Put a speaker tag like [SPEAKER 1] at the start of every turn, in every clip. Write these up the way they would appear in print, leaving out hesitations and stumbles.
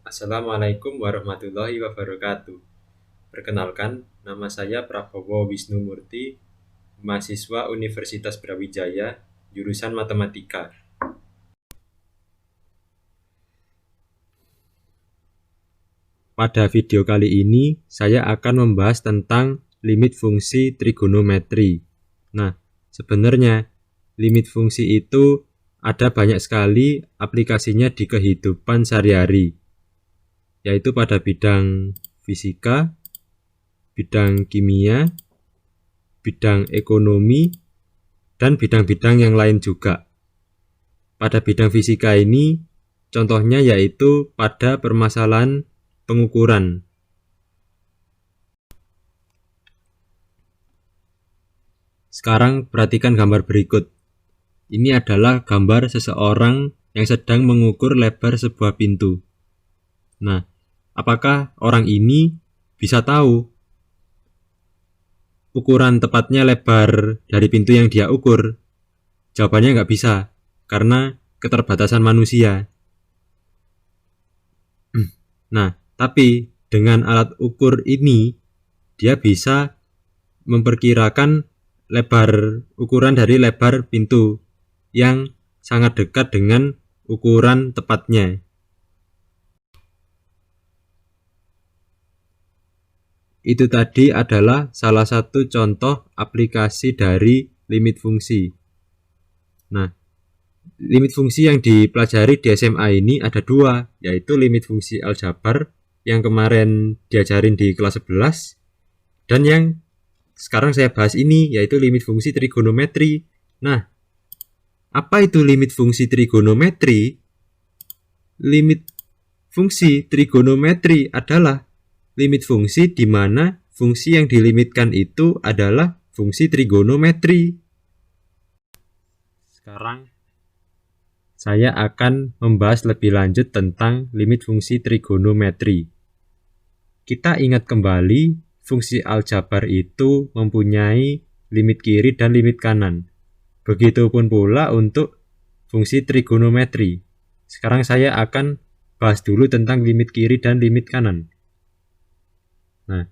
[SPEAKER 1] Assalamualaikum warahmatullahi wabarakatuh. Perkenalkan, nama saya Prabowo Wisnu Murti, mahasiswa Universitas Brawijaya, jurusan Matematika. Pada video kali ini, saya akan membahas tentang limit fungsi trigonometri. Nah, sebenarnya limit fungsi itu ada banyak sekali aplikasinya di kehidupan sehari-hari, yaitu pada bidang fisika, bidang kimia, bidang ekonomi, dan bidang-bidang yang lain juga. Pada bidang fisika ini, contohnya yaitu pada permasalahan pengukuran. Sekarang perhatikan gambar berikut. Ini adalah gambar seseorang yang sedang mengukur lebar sebuah pintu. Nah, apakah orang ini bisa tahu ukuran tepatnya lebar dari pintu yang dia ukur? Jawabannya nggak bisa, karena keterbatasan manusia. Nah, tapi dengan alat ukur ini, dia bisa memperkirakan lebar ukuran dari lebar pintu yang sangat dekat dengan ukuran tepatnya. Itu tadi adalah salah satu contoh aplikasi dari limit fungsi. Nah, limit fungsi yang dipelajari di SMA ini ada dua, yaitu limit fungsi aljabar yang kemarin diajarin di kelas 11, dan yang sekarang saya bahas ini, yaitu limit fungsi trigonometri. Nah, apa itu limit fungsi trigonometri? Limit fungsi trigonometri adalah limit fungsi di mana fungsi yang dilimitkan itu adalah fungsi trigonometri. Sekarang saya akan membahas lebih lanjut tentang limit fungsi trigonometri. Kita ingat kembali, fungsi aljabar itu mempunyai limit kiri dan limit kanan. Begitupun pula untuk fungsi trigonometri. Sekarang saya akan bahas dulu tentang limit kiri dan limit kanan. Nah,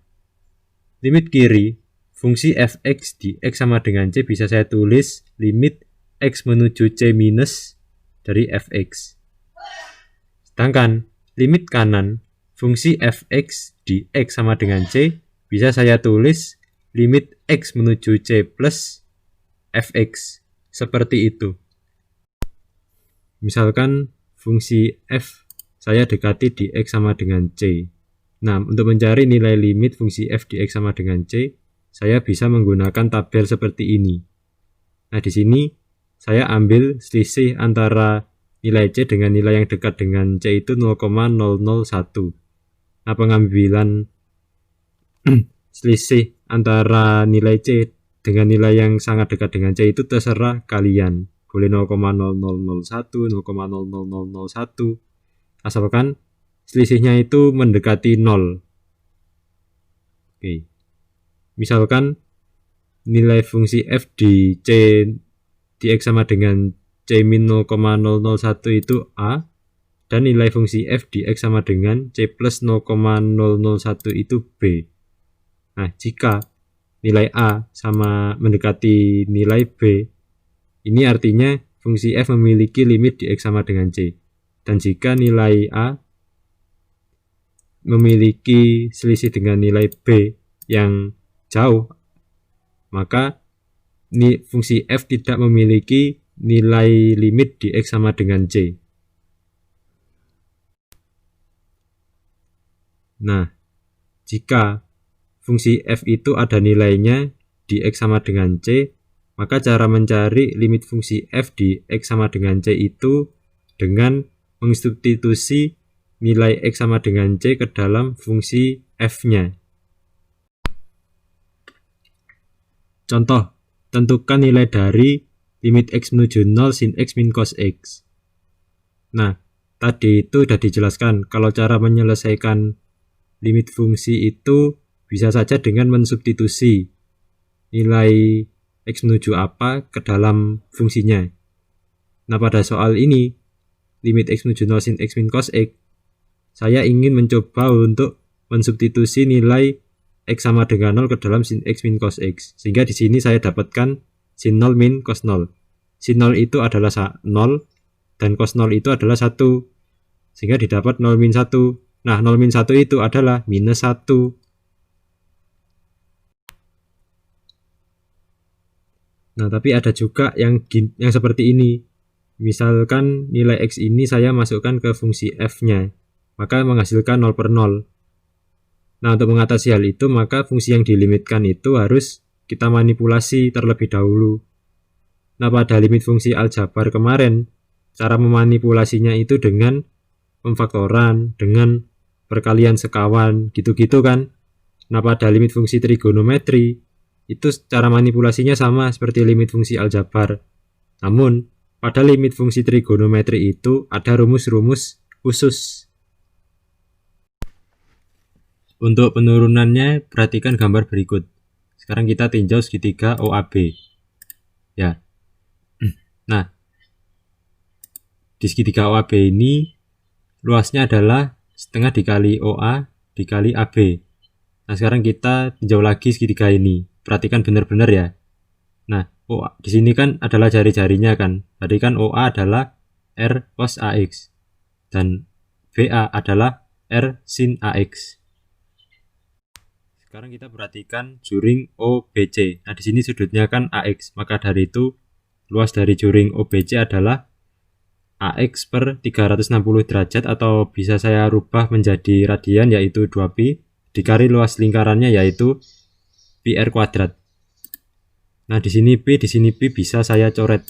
[SPEAKER 1] limit kiri, fungsi fx di x sama dengan c bisa saya tulis limit x menuju c minus dari fx. Sedangkan limit kanan, fungsi fx di x sama dengan c bisa saya tulis limit x menuju c plus fx. Seperti itu. Misalkan fungsi f saya dekati di x sama dengan c. Nah, untuk mencari nilai limit fungsi f di x sama dengan c, saya bisa menggunakan tabel seperti ini. Nah, di sini saya ambil selisih antara nilai c dengan nilai yang dekat dengan c itu 0,001. Nah, pengambilan selisih antara nilai c dengan nilai yang sangat dekat dengan c itu terserah kalian. Boleh 0,0001, 0,00001. Asalkan selisihnya itu mendekati 0. Oke. Misalkan nilai fungsi f di c di x sama dengan c min 0,001 itu a, dan nilai fungsi f di x sama dengan c plus 0,001 itu b. Nah, jika nilai a sama mendekati nilai b, ini artinya fungsi f memiliki limit di x sama dengan c. Dan jika nilai a memiliki selisih dengan nilai b yang jauh, maka fungsi f tidak memiliki nilai limit di x sama dengan c. Nah, jika fungsi f itu ada nilainya di x sama dengan c, maka cara mencari limit fungsi f di x sama dengan c itu dengan mensubstitusi nilai x sama dengan c ke dalam fungsi f-nya. Contoh, tentukan nilai dari limit x menuju 0 sin x min cos x. Nah, tadi itu sudah dijelaskan kalau cara menyelesaikan limit fungsi itu bisa saja dengan mensubstitusi nilai x menuju apa ke dalam fungsinya. Nah, pada soal ini, limit x menuju 0 sin x min cos x, saya ingin mencoba untuk mensubstitusi nilai X sama dengan 0 ke dalam sin X min cos X. Sehingga di sini saya dapatkan sin 0 min cos 0. Sin 0 itu adalah 0 dan cos 0 itu adalah 1. Sehingga didapat 0 min 1. Nah, 0 min 1 itu adalah minus 1. Nah, tapi ada juga yang seperti ini. Misalkan nilai X ini saya masukkan ke fungsi F-nya, maka menghasilkan 0 per 0. Nah, untuk mengatasi hal itu, maka fungsi yang dilimitkan itu harus kita manipulasi terlebih dahulu. Nah, pada limit fungsi aljabar kemarin, cara memanipulasinya itu dengan pemfaktoran, dengan perkalian sekawan, gitu-gitu kan. Nah, pada limit fungsi trigonometri, itu cara manipulasinya sama seperti limit fungsi aljabar. Namun, pada limit fungsi trigonometri itu ada rumus-rumus khusus. Untuk penurunannya, perhatikan gambar berikut. Sekarang kita tinjau segitiga OAB. Ya. Nah, di segitiga OAB ini luasnya adalah setengah dikali OA dikali AB. Nah, sekarang kita tinjau lagi segitiga ini. Perhatikan benar-benar ya. Nah, OA di sini kan adalah jari-jarinya kan. Berarti kan OA adalah R cos AX dan BA adalah R sin AX. Sekarang kita perhatikan juring OBC. Nah, di sini sudutnya kan AX, maka dari itu luas dari juring OBC adalah AX per 360 derajat atau bisa saya rubah menjadi radian yaitu 2pi dikali luas lingkarannya yaitu pi r kuadrat. Nah, di sini P bisa saya coret.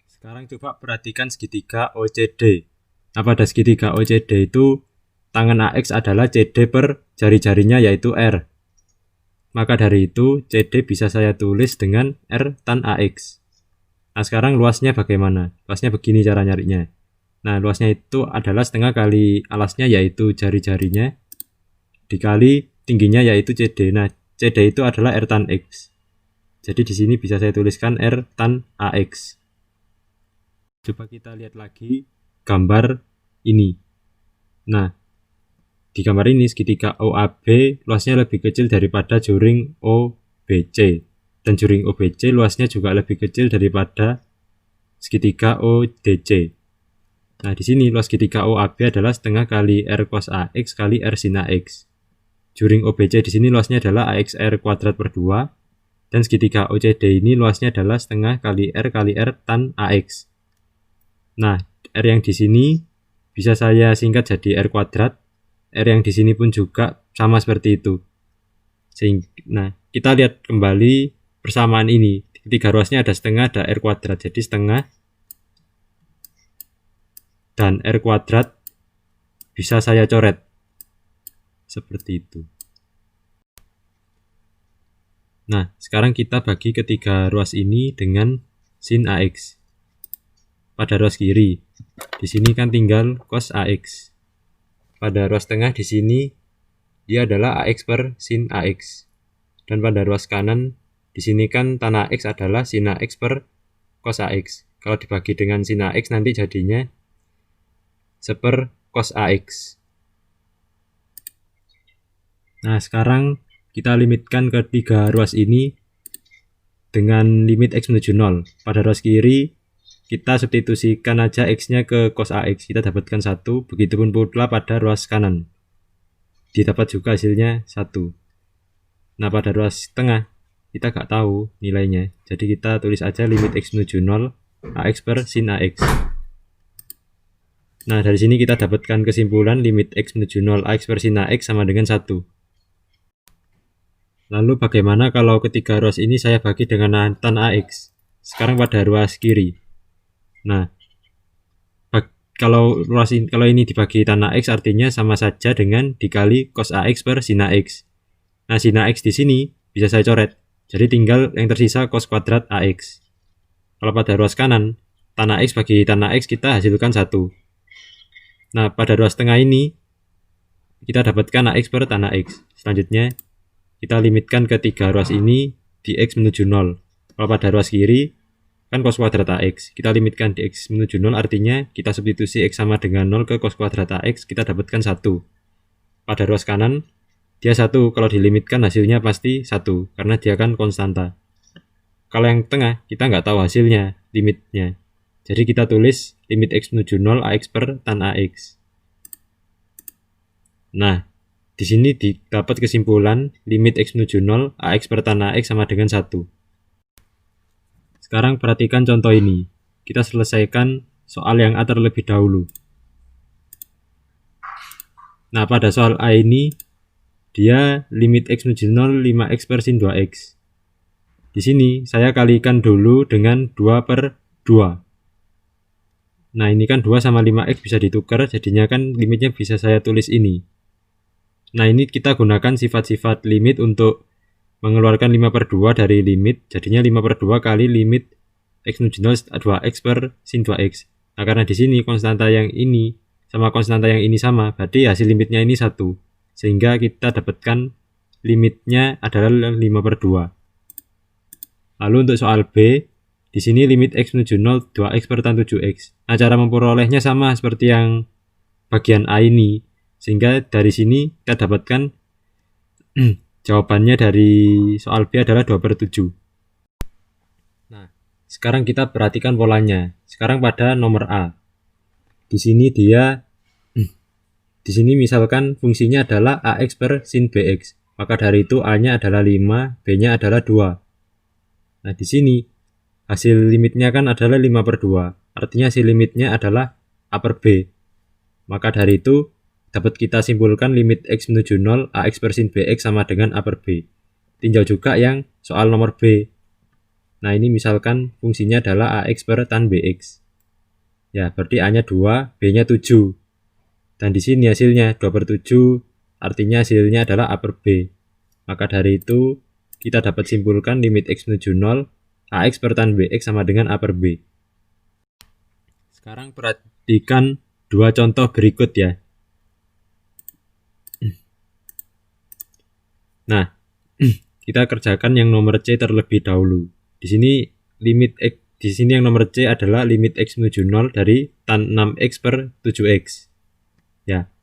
[SPEAKER 1] Sekarang coba perhatikan segitiga OCD. Nah, pada segitiga OCD itu tangan AX adalah CD per jari-jarinya yaitu R. Maka dari itu CD bisa saya tulis dengan R tan AX. Nah, sekarang luasnya bagaimana? Luasnya begini cara nyarinya. Nah, luasnya itu adalah setengah kali alasnya yaitu jari-jarinya dikali tingginya yaitu CD. Nah, CD itu adalah R tan X. Jadi di sini bisa saya tuliskan R tan AX. Coba kita lihat lagi gambar ini. Nah, di gambar ini segitiga OAB luasnya lebih kecil daripada juring OBC. Dan juring OBC luasnya juga lebih kecil daripada segitiga ODC. Nah, di sini luas segitiga OAB adalah setengah kali R cos AX kali R sin AX. Juring OBC di sini luasnya adalah AXR kuadrat per 2. Dan segitiga OCD ini luasnya adalah setengah kali R tan AX. Nah, R yang di sini bisa saya singkat jadi R kuadrat. R yang di sini pun juga sama seperti itu. Nah, kita lihat kembali persamaan ini. Ketiga ruasnya ada setengah, ada R kuadrat. Jadi setengah dan R kuadrat bisa saya coret. Seperti itu. Nah, sekarang kita bagi ketiga ruas ini dengan sin AX. Pada ruas kiri, di sini kan tinggal cos AX. Pada ruas tengah di sini dia adalah AX per sin AX. Dan pada ruas kanan di sini kan tan AX adalah sin AX per cos AX. Kalau dibagi dengan sin AX nanti jadinya seper cos AX. Nah, sekarang kita limitkan ketiga ruas ini dengan limit X menuju 0. Pada ruas kiri kita substitusikan aja X-nya ke cos AX, kita dapatkan 1. Begitupun pula pada ruas kanan, didapat juga hasilnya 1. Nah, pada ruas tengah kita gak tahu nilainya, jadi kita tulis aja limit X menuju 0 AX per sin AX. Nah, dari sini kita dapatkan kesimpulan limit X menuju 0 AX per sin AX sama dengan 1. Lalu bagaimana kalau ketiga ruas ini saya bagi dengan tan AX? Sekarang pada ruas kiri. Nah, kalau ini dibagi tan AX artinya sama saja dengan dikali cos AX per sin AX. Nah, sin AX di sini bisa saya coret. Jadi tinggal yang tersisa cos kuadrat AX. Kalau pada ruas kanan, tan AX bagi tan AX kita hasilkan 1. Nah, pada ruas tengah ini kita dapatkan AX per tan AX. Selanjutnya kita limitkan ketiga ruas ini di X menuju 0. Kalau pada ruas kiri kan cos kuadrat AX. Kita limitkan di X menuju 0, artinya kita substitusi X sama dengan 0 ke cos kuadrat AX, kita dapatkan 1. Pada ruas kanan, dia 1, kalau dilimitkan hasilnya pasti 1, karena dia kan konstanta. Kalau yang tengah, kita nggak tahu hasilnya, limitnya. Jadi kita tulis limit X menuju 0 AX per tan AX. Nah, di sini didapat kesimpulan limit X menuju 0 AX per tan AX sama dengan 1. Sekarang perhatikan contoh ini. Kita selesaikan soal yang A terlebih dahulu. Nah, pada soal A ini, dia limit X menuju 0 5X per sin 2X. Di sini, saya kalikan dulu dengan 2 per 2. Nah, ini kan 2 sama 5X bisa ditukar, jadinya kan limitnya bisa saya tulis ini. Nah, ini kita gunakan sifat-sifat limit untuk mengeluarkan 5 per 2 dari limit, jadinya 5 per 2 kali limit X menuju 0 2X per sin 2X. Nah, karena di sini konstanta yang ini sama konstanta yang ini sama, berarti hasil limitnya ini 1. Sehingga kita dapatkan limitnya adalah 5 per 2. Lalu untuk soal B, di sini limit X menuju 0 2X per tan 7X. Nah, cara memperolehnya sama seperti yang bagian A ini. Sehingga dari sini kita dapatkan jawabannya dari soal B adalah 2 per 7. Nah, sekarang kita perhatikan polanya. Sekarang pada nomor A. Di sini misalkan fungsinya adalah AX per sin BX. Maka dari itu A-nya adalah 5, B-nya adalah 2. Nah, di sini hasil limitnya kan adalah 5 per 2. Artinya hasil limitnya adalah A per B. Maka dari itu dapat kita simpulkan limit X menuju 0 AX per sin BX sama dengan A per B. Tinjau juga yang soal nomor B. Nah, ini misalkan fungsinya adalah AX per tan BX. Ya, berarti A-nya 2, B-nya 7. Dan di sini hasilnya 2 per 7, artinya hasilnya adalah A per B. Maka dari itu, kita dapat simpulkan limit X menuju 0, AX per tan BX sama dengan A per B. Sekarang perhatikan dua contoh berikut ya. Nah, kita kerjakan yang nomor C terlebih dahulu. Di sini limit X, di sini yang nomor C adalah limit X menuju 0 dari tan 6X per 7X. Ya.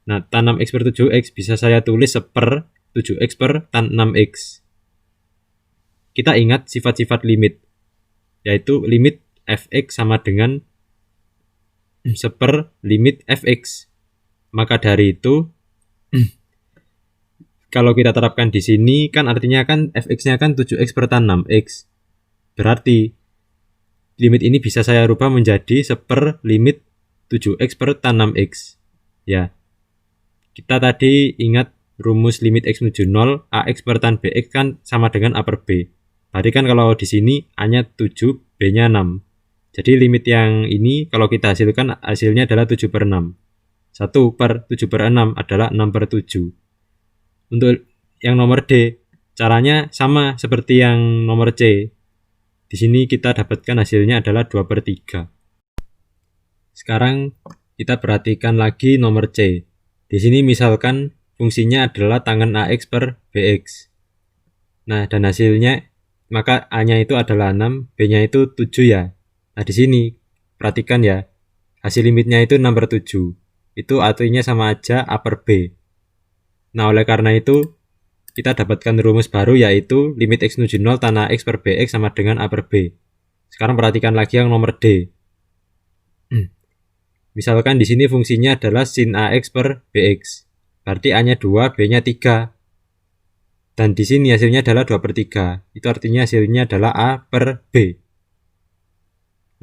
[SPEAKER 1] Nah, tan 6X per 7X bisa saya tulis seper 7X per tan 6X. Kita ingat sifat-sifat limit, yaitu limit fx sama dengan seper limit fx. Maka dari itu, kalau kita terapkan di sini, kan artinya kan fx-nya kan 7x per tan 6x. Berarti, limit ini bisa saya rubah menjadi seper limit 7x per tan 6x. Ya, kita tadi ingat rumus limit x menuju 0, ax per tan bx kan sama dengan a per b. Berarti kan kalau di sini A-nya 7, B-nya 6. Jadi limit yang ini kalau kita hasilkan hasilnya adalah 7 per 6. 1 per 7 per 6 adalah 6 per 7. Untuk yang nomor D, caranya sama seperti yang nomor C. Di sini kita dapatkan hasilnya adalah 2 per 3. Sekarang kita perhatikan lagi nomor C. Di sini misalkan fungsinya adalah tangen AX per BX. Nah, dan hasilnya maka A-nya itu adalah 6, B-nya itu 7 ya. Nah, di sini perhatikan ya. Hasil limitnya itu 6 per 7. Itu artinya sama aja A per B. Nah, oleh karena itu kita dapatkan rumus baru yaitu limit X menuju 0 tan AX per BX sama dengan A per B. Sekarang perhatikan lagi yang nomor D. Misalkan di sini fungsinya adalah sin AX per BX. Berarti A-nya 2, B-nya 3. Dan di sini hasilnya adalah 2 per 3. Itu artinya hasilnya adalah A per B.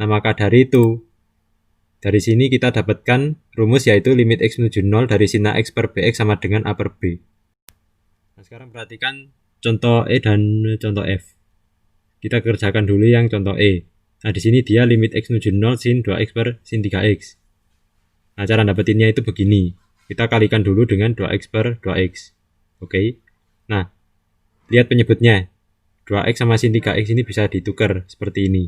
[SPEAKER 1] Nah, maka dari itu, dari sini kita dapatkan rumus yaitu limit X menuju 0 dari sin AX per BX sama dengan A per B. Nah, sekarang perhatikan contoh E dan contoh F. Kita kerjakan dulu yang contoh E. Nah, di sini dia limit X menuju 0 sin 2X per sin 3X. Nah, cara dapetinnya itu begini. Kita kalikan dulu dengan 2X per 2X. Oke. Nah, lihat penyebutnya. 2X sama sin 3X ini bisa ditukar seperti ini.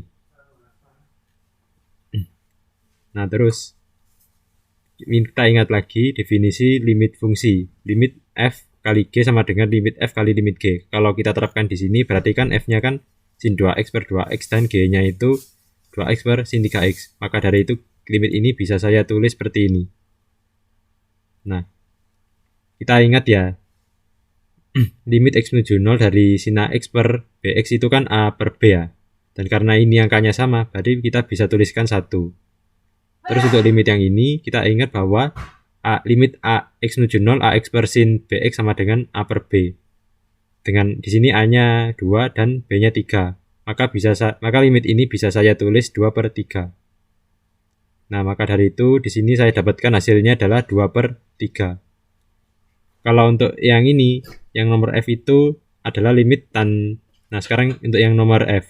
[SPEAKER 1] Nah, terus kita ingat lagi definisi limit fungsi. Limit F kali G sama dengan limit F kali limit G. Kalau kita terapkan di sini, berarti kan F-nya kan sin 2x per 2x dan G-nya itu 2x per sin 3x. Maka dari itu limit ini bisa saya tulis seperti ini. Nah, kita ingat ya, limit x menuju 0 dari sin AX per BX itu kan A per B ya. Dan karena ini angkanya sama, berarti kita bisa tuliskan 1. Terus untuk limit yang ini, kita ingat bahwa limit AX menuju 0, AX per sin BX sama dengan A per B. Dengan di sini A-nya 2 dan B-nya 3. Maka limit ini bisa saya tulis 2 per 3. Nah, maka dari itu di sini saya dapatkan hasilnya adalah 2 per 3. Kalau untuk yang ini, yang nomor F itu adalah limit tan. Nah, sekarang untuk yang nomor F.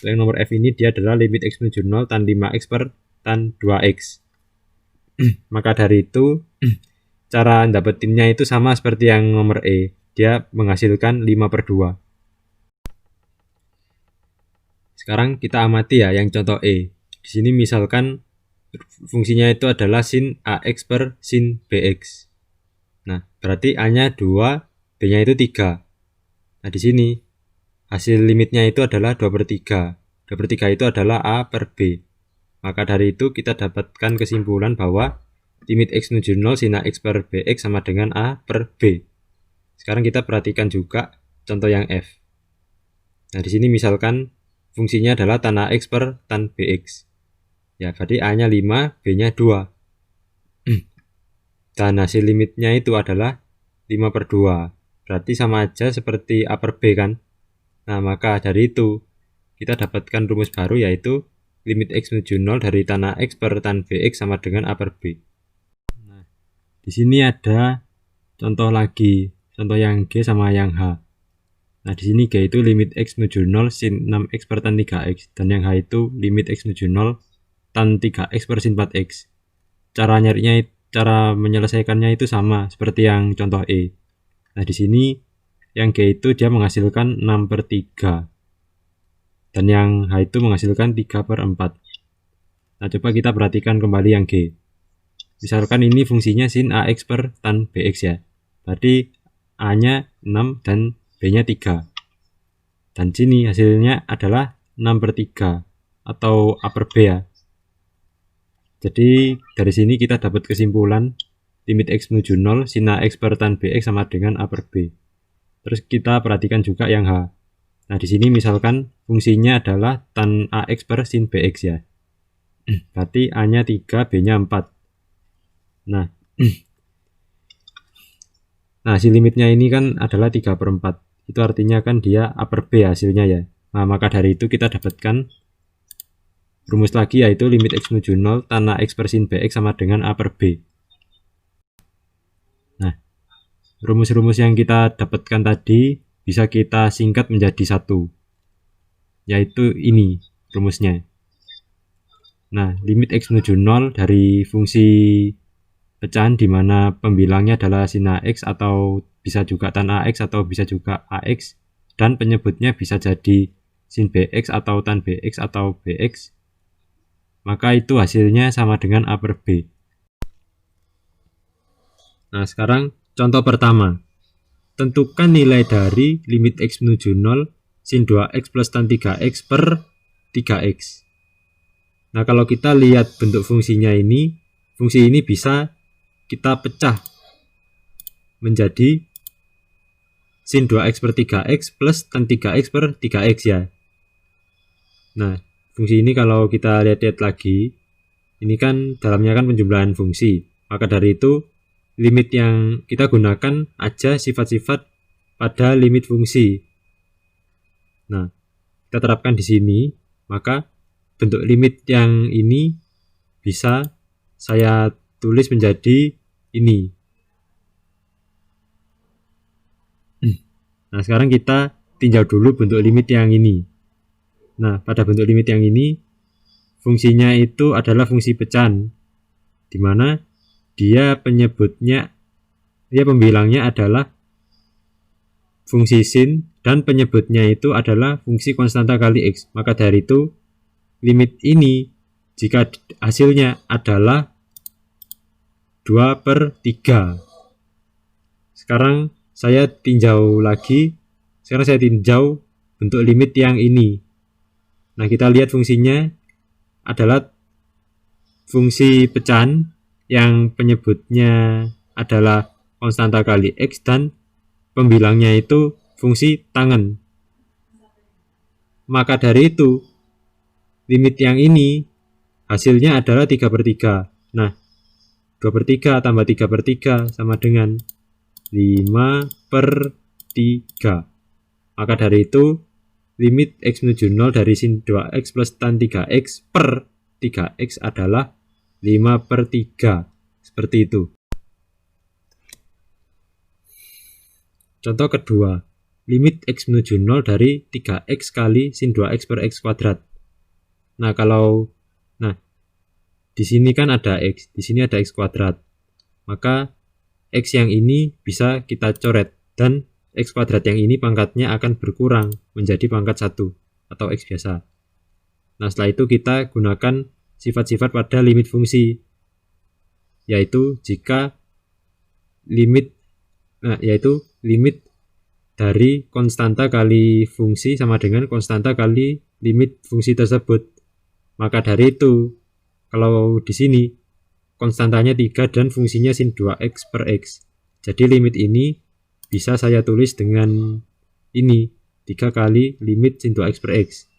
[SPEAKER 1] Untuk yang nomor F ini dia adalah limit x menuju 0 tan 5x per tan 2x. Maka dari itu cara dapetinnya itu sama seperti yang nomor E. Dia menghasilkan 5 per 2. Sekarang kita amati ya yang contoh E. Di sini misalkan fungsinya itu adalah sin AX per sin BX. Nah, berarti A-nya 2, B-nya itu 3. Nah, di sini hasil limitnya itu adalah 2 per 3. 2 per 3 itu adalah A per B. Maka dari itu kita dapatkan kesimpulan bahwa limit x menuju 0 sin AX per BX sama dengan A per B. Sekarang kita perhatikan juga contoh yang F. Nah, di sini misalkan fungsinya adalah tan AX per tan BX. Ya, berarti A-nya 5, B-nya 2. Dan hasil limitnya itu adalah 5 per 2. Berarti sama aja seperti A per B kan. Nah, maka dari itu kita dapatkan rumus baru yaitu limit x menuju 0 dari tan AX per tan BX sama dengan A per B. Nah, di sini ada contoh lagi, contoh yang G sama yang H. Nah, di sini G itu limit x menuju 0 sin 6x per tan 3x dan yang H itu limit x menuju 0 tan 3x per sin 4x. Cara menyelesaikannya itu sama seperti yang contoh E. Nah, di sini yang G itu dia menghasilkan 6 per 3. Dan yang H itu menghasilkan 3 per 4. Nah, coba kita perhatikan kembali yang G. Misalkan ini fungsinya sin AX per tan BX ya. Berarti A-nya 6 dan B-nya 3. Dan sini hasilnya adalah 6 per 3 atau A per B ya. Jadi dari sini kita dapat kesimpulan limit x menuju 0 sin AX per tan BX sama dengan A per B. Terus kita perhatikan juga yang H. Nah, di sini misalkan fungsinya adalah tan AX per sin BX ya. Berarti A-nya 3, B-nya 4. Nah, hasil limitnya ini kan adalah 3 per 4. Itu artinya kan dia A per B hasilnya ya. Nah, maka dari itu kita dapatkan rumus lagi yaitu limit x menuju 0 tan AX per sin BX sama dengan A per B. Nah, rumus-rumus yang kita dapatkan tadi bisa kita singkat menjadi satu, yaitu ini rumusnya. Nah, limit x menuju 0 dari fungsi pecahan di mana pembilangnya adalah sin AX atau bisa juga tan AX atau bisa juga AX dan penyebutnya bisa jadi sin BX atau tan BX atau BX. Maka itu hasilnya sama dengan A per B. Nah, sekarang contoh pertama. Tentukan nilai dari limit x menuju 0 sin 2x plus tan 3x per 3x. Nah, kalau kita lihat bentuk fungsinya ini, fungsi ini bisa kita pecah menjadi sin 2x per 3x plus tan 3x per 3x ya. Nah, fungsi ini kalau kita lihat-lihat lagi, ini kan dalamnya kan penjumlahan fungsi. Maka dari itu, limit yang kita gunakan aja sifat-sifat pada limit fungsi. Nah, kita terapkan di sini, maka bentuk limit yang ini bisa saya tulis menjadi ini. Nah, sekarang kita tinjau dulu bentuk limit yang ini. Nah, pada bentuk limit yang ini, fungsinya itu adalah fungsi pecahan, di mana dia pembilangnya adalah fungsi sin dan penyebutnya itu adalah fungsi konstanta kali x. Maka dari itu, limit ini jika hasilnya adalah 2 per 3. Sekarang saya tinjau lagi. Sekarang saya tinjau bentuk limit yang ini. Nah, kita lihat fungsinya adalah fungsi pecahan yang penyebutnya adalah konstanta kali X dan pembilangnya itu fungsi tangen. Maka dari itu, limit yang ini hasilnya adalah 3/3. Nah, 2/3 tambah 3/3 sama dengan 5/3. Maka dari itu, limit X menuju 0 dari sin 2X plus tan 3X per 3X adalah 5/3. Seperti itu. Contoh kedua, limit X menuju 0 dari 3X kali sin 2X per X kuadrat. Nah, di sini kan ada X, di sini ada X kuadrat. Maka X yang ini bisa kita coret dan X kuadrat yang ini pangkatnya akan berkurang menjadi pangkat 1 atau X biasa. Nah, setelah itu kita gunakan sifat-sifat pada limit fungsi, yaitu jika limit dari konstanta kali fungsi sama dengan konstanta kali limit fungsi tersebut. Maka dari itu, kalau di sini konstantanya 3 dan fungsinya sin 2X per X. Jadi limit ini bisa saya tulis dengan ini, 3 kali limit sin 2X per X.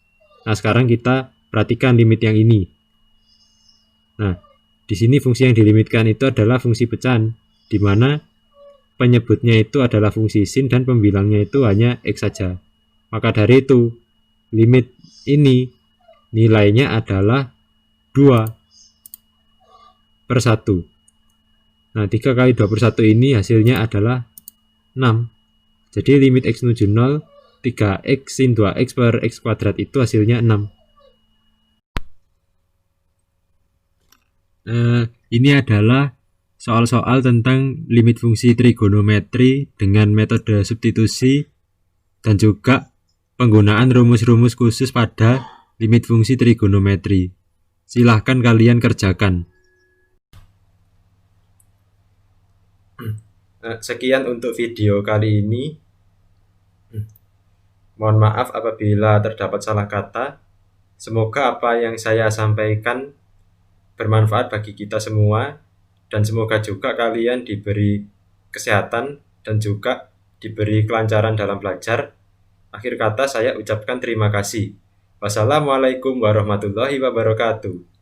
[SPEAKER 1] Nah, sekarang kita perhatikan limit yang ini. Nah, di sini fungsi yang dilimitkan itu adalah fungsi pecahan, di mana penyebutnya itu adalah fungsi sin dan pembilangnya itu hanya X saja. Maka dari itu, limit ini nilainya adalah 2/1. Nah, 3 kali 2/1 ini hasilnya adalah 6. Jadi limit X menuju 0, 3X sin 2X per X kuadrat itu hasilnya 6. Ini adalah soal-soal tentang limit fungsi trigonometri dengan metode substitusi dan juga penggunaan rumus-rumus khusus pada limit fungsi trigonometri. Silahkan kalian kerjakan. Sekian untuk video kali ini. Mohon maaf apabila terdapat salah kata. Semoga apa yang saya sampaikan bermanfaat bagi kita semua, dan semoga juga kalian diberi kesehatan dan juga diberi kelancaran dalam belajar. Akhir kata saya ucapkan terima kasih. Wassalamualaikum warahmatullahi wabarakatuh.